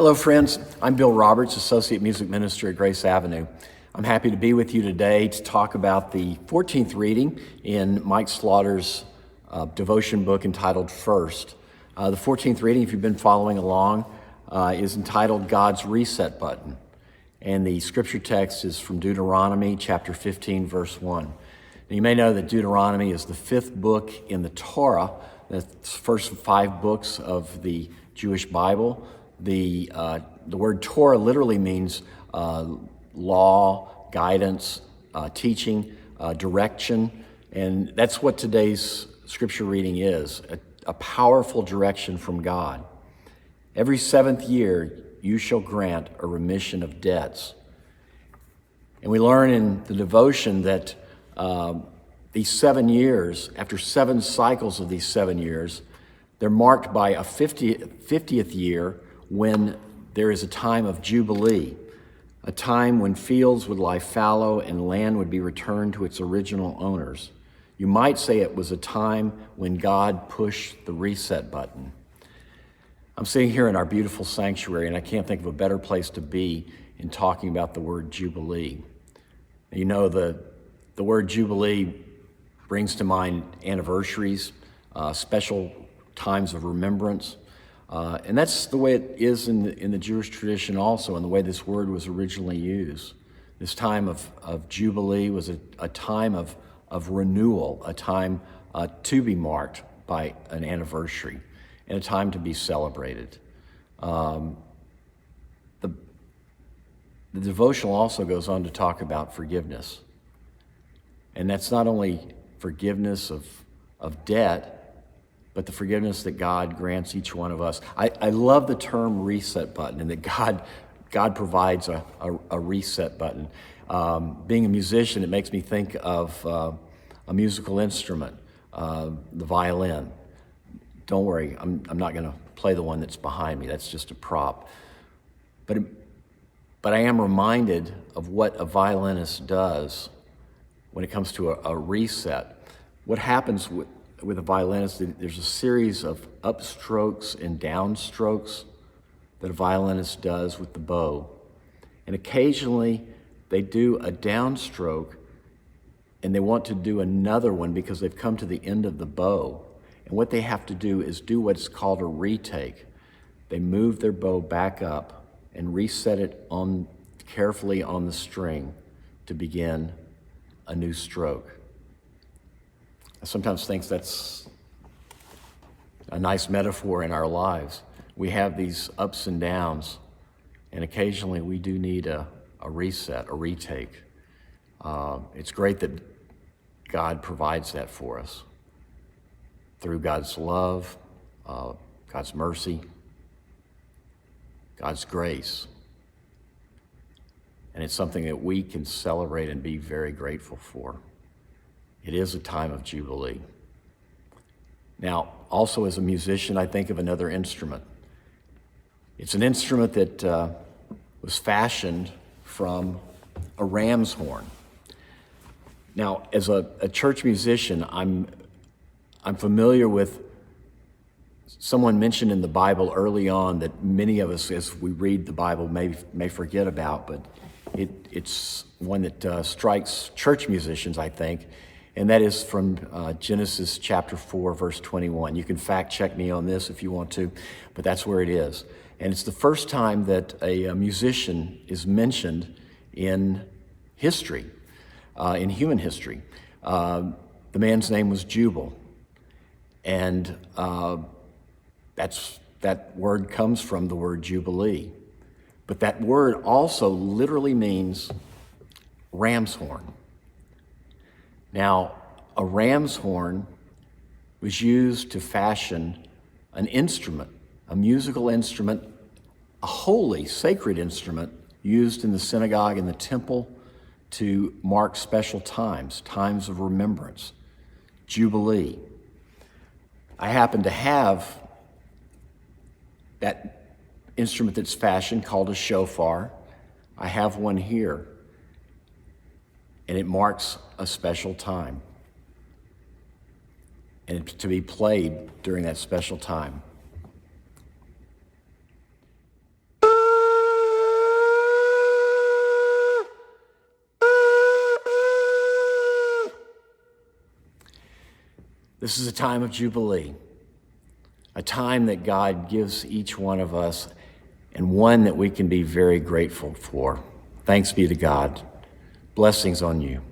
Hello, friends. I'm Bill Roberts, Associate Music Minister at Grace Avenue. I'm happy to be with you today to talk about the 14th reading in Mike Slaughter's devotion book entitled First. The 14th reading, if you've been following along, is entitled God's Reset Button. And the scripture text is from Deuteronomy chapter 15, verse 1. Now, you may know that Deuteronomy is the fifth book in the Torah, the first five books of the Jewish Bible. The word Torah literally means law, guidance, teaching, direction, and that's what today's scripture reading is, a powerful direction from God. Every seventh year, you shall grant a remission of debts. And we learn in the devotion that these 7 years, after 7 cycles of these 7 years, they're marked by a 50th year when there is a time of jubilee, a time when fields would lie fallow and land would be returned to its original owners. You might say it was a time when God pushed the reset button. I'm sitting here in our beautiful sanctuary, and I can't think of a better place to be in talking about the word jubilee. You know, the word jubilee brings to mind anniversaries, special times of remembrance. And that's the way it is in the Jewish tradition also, and the way this word was originally used. This time of Jubilee was a time of renewal, a time to be marked by an anniversary, and a time to be celebrated. The devotional also goes on to talk about forgiveness. And that's not only forgiveness of debt, but the forgiveness that God grants each one of us. I love the term reset button, and that God provides a reset button. Being a musician, it makes me think of a musical instrument, the violin. Don't worry, I'm not going to play the one that's behind me. That's just a prop. But I am reminded of what a violinist does when it comes to a reset. What happens with a violinist, there's a series of upstrokes and downstrokes that a violinist does with the bow. And occasionally they do a downstroke and they want to do another one because they've come to the end of the bow. And what they have to do is do what's called a retake. They move their bow back up and reset it carefully on the string to begin a new stroke. I sometimes think that's a nice metaphor in our lives. We have these ups and downs, and occasionally we do need a reset, a retake. It's great that God provides that for us through God's love, God's mercy, God's grace. And it's something that we can celebrate and be very grateful for. It is a time of jubilee. Now, also as a musician, I think of another instrument. It's an instrument that was fashioned from a ram's horn. Now, as a church musician, I'm familiar with someone mentioned in the Bible early on that many of us, as we read the Bible, may forget about, but it's one that strikes church musicians, I think. And that is from Genesis chapter 4, verse 21. You can fact check me on this if you want to, but that's where it is. And it's the first time that a musician is mentioned in history, in human history. The man's name was Jubal. And that word comes from the word Jubilee. But that word also literally means ram's horn. Now, a ram's horn was used to fashion an instrument, a musical instrument, a holy, sacred instrument used in the synagogue and the temple to mark special times, times of remembrance, jubilee. I happen to have that instrument that's fashioned called a shofar. I have one here. And it marks a special time, and to be played during that special time. This is a time of Jubilee, a time that God gives each one of us, and one that we can be very grateful for. Thanks be to God. Blessings on you.